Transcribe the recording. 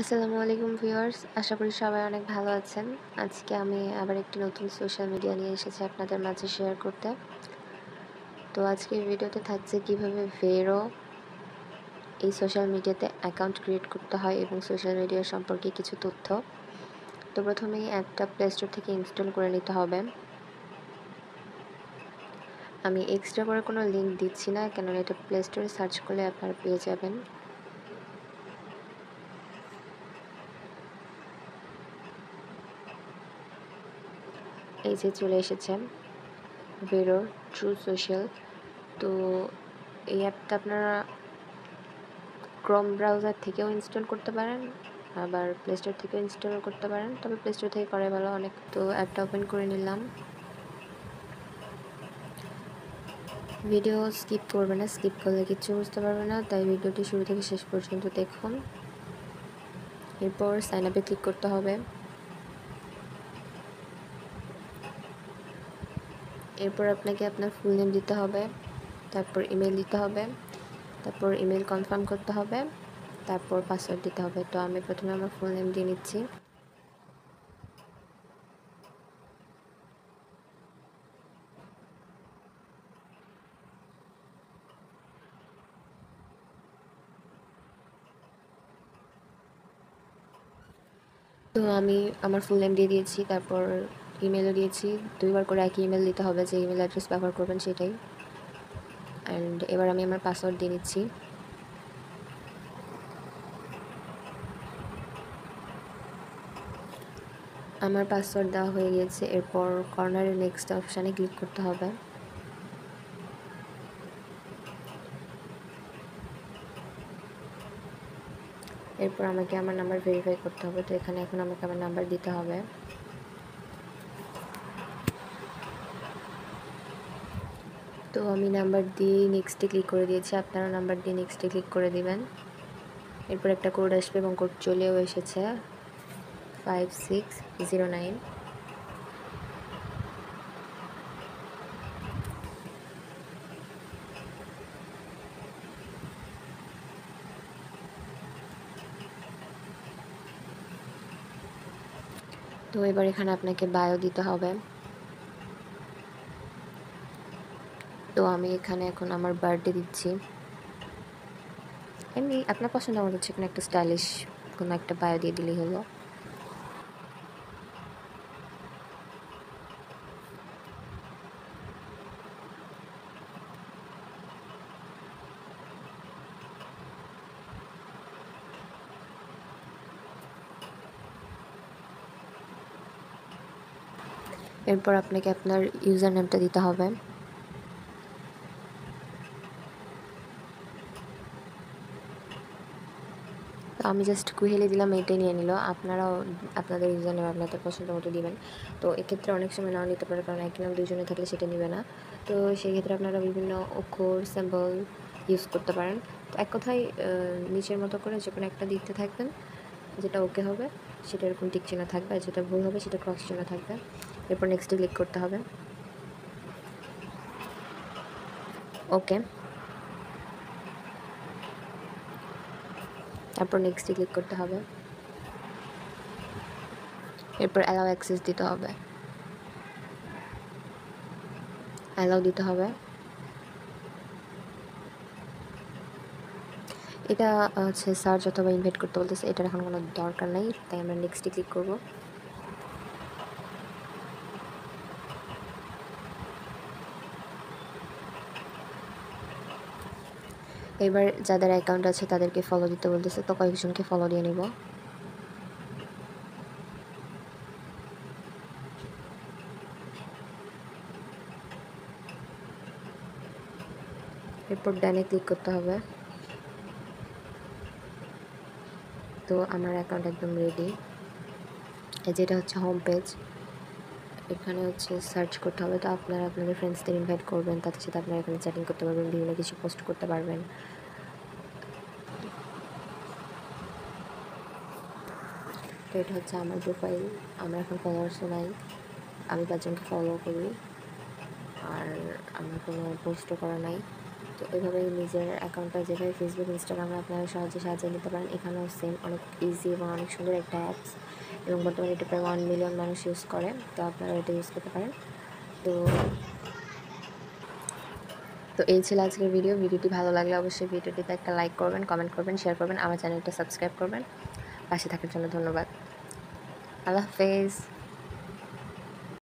আসসালামু আলাইকুম ভিউয়ার্স, আশা করি সবাই অনেক ভালো আছেন। আজকে আমি আবার একটি নতুন সোশ্যাল মিডিয়া নিয়ে এসেছি আপনাদের মাঝে শেয়ার করতে। তো আজকের ভিডিওতে থাকছে কিভাবে ভেরো এই সোশ্যাল মিডিয়াতে অ্যাকাউন্ট ক্রিয়েট করতে হয় এবং সোশ্যাল মিডিয়া সম্পর্কে কিছু তথ্য। তো প্রথমেই অ্যাপটা প্লে স্টোর থেকে ইনস্টল করে নিতে হবে। আমি এক্সট্রা করে কোনো লিঙ্ক দিচ্ছি না, কেননা এটা প্লে স্টোরে সার্চ করলে আপনারা পেয়ে যাবেন। এই যে চলে এসেছে ভেরো ট্রু সোশ্যাল। তো এই অ্যাপটা আপনারা ক্রোম ব্রাউজার থেকেও ইনস্টল করতে পারেন, আবার প্লে স্টোর থেকেও ইনস্টল করতে পারেন, তবে প্লে স্টোর থেকে করাই ভালো অনেক। তো অ্যাপটা ওপেন করে নিলাম। ভিডিও স্কিপ করবে না, স্কিপ করলে কিচ্ছু বুঝতে পারবে না, তাই ভিডিওটি শুরু থেকে শেষ পর্যন্ত দেখুন। এরপর সাইন আপে ক্লিক করতে হবে। এরপর আপনাকে আপনার ফুল নেম দিতে হবে, তারপর ইমেল দিতে হবে, তারপর ইমেল কনফার্ম করতে হবে, তারপর পাসওয়ার্ড দিতে হবে। তো আমি প্রথমে আমার ফুল নেম দিয়ে নিচ্ছি। তো আমি আমার ফুল নেম দিয়ে দিয়েছি, তারপর ইমেলও দিয়েছি। দুইবার করে একই ইমেল দিতে হবে, যে ইমেল অ্যাড্রেস ব্যবহার করবেন সেটাই। অ্যান্ড এবার আমি আমার পাসওয়ার্ড দিয়ে নিচ্ছি। আমার পাসওয়ার্ড দেওয়া হয়ে গিয়েছে। এরপর কর্নারের নেক্সট অপশানে ক্লিক করতে হবে। এরপর আমাকে আমার নাম্বার ভেরিফাই করতে হবে। তো এখানে এখন আমাকে আমার নাম্বার দিতে হবে। তো আমি নাম্বার দিয়ে নেক্সটে ক্লিক করে দিয়েছি, আপনারা নাম্বার দিয়ে নেক্সটে ক্লিক করে দিবেন। এরপর একটা কোড আসবে এবং কোড চলেও এসেছে 5609। তো এবার এখানে আপনাকে বায়ো দিতে হবে। তো আমি এখানে এখন আমার বার্থডে দিচ্ছি। এমনি আপনার পছন্দ মতো হচ্ছে কোনো একটা স্টাইলিশ কোনো একটা বায়ো দিয়ে দিলেই হলো। এরপর আপনাকে আপনার ইউজার নেমটা দিতে হবে। তো আমি জাস্ট কুহেলি দিলাম, এটাই নিয়ে নিল। আপনারাও আপনাদের ইউজার নেম আপনাদের পছন্দ মতো দিবেন। তো এক্ষেত্রে অনেক সময় নাও নিতে পারে, কারণ একই নাম দুজনে থাকলে সেটা নিবে না। তো সেই ক্ষেত্রে আপনারা বিভিন্ন অক্ষর সিম্বল ইউজ করতে পারেন। তো এক কথায় নিচের মতো করে যে কোনো একটা দিতে থাকবেন, যেটা ওকে হবে সেটা এরকম টিক চিহ্ন থাকবে, আর যেটা ভুল হবে সেটা ক্রস চিহ্ন থাকবে। এরপর নেক্সটে ক্লিক করতে হবে। ওকে, তারপর নেক্সটে ক্লিক করতে হবে। এরপর অ্যালাউ অ্যাক্সেস দিতে হবে, অ্যালাউ দিতে হবে। এটা হচ্ছে সার্চ অথবা ইনভাইট করতে বলতেছে, এটার এখন কোনো দরকার নাই, তাই আমরা নেক্সটে ক্লিক করব। এবার যাদের অ্যাকাউন্ট আছে তাদেরকে ফলো দিতে বলতেছে, তো কয়েকজনকে ফলো দিয়ে নিব। এরপর ডানে ক্লিক করতে হবে। তো আমার অ্যাকাউন্ট একদম রেডি। যেটা হচ্ছে হোম পেজ, এখানে হচ্ছে সার্চ করতে হবে। তো আপনারা আপনাদের ফ্রেন্ডসদের ইনভাইট করবেন, তাদের সাথে আপনারা এখানে চ্যাটিং করতে পারবেন, বিভিন্ন কিছু পোস্ট করতে পারবেন। তো এটা হচ্ছে আমার প্রোফাইল। আমার এখন ফলোয়ার্সও নাই, আমি 5 জনকে ফলো করি, আর আমার কোনো পোস্টও করা নাই। তো তো এভাবেই নিজের অ্যাকাউন্টটা যেভাবে ফেসবুক ইনস্টাগ্রামে আপনারা সহজে সাজিয়ে নিতে পারেন, এখানেও সেম অনেক ইজি এবং অনেক সুন্দর একটা অ্যাপস, এবং বর্তমানে এটা প্রায় 1 মিলিয়ন মানুষ ইউজ করে। তো আপনারা এটা ইউজ করতে পারেন। তো তো এই ছিল আজকের ভিডিওটি ভালো লাগলে অবশ্যই ভিডিওটিতে একটা লাইক করবেন, কমেন্ট করবেন, শেয়ার করবেন, আমার চ্যানেলটা সাবস্ক্রাইব করবেন। পাশে থাকার জন্য ধন্যবাদ। আল্লাহ হাফেজ।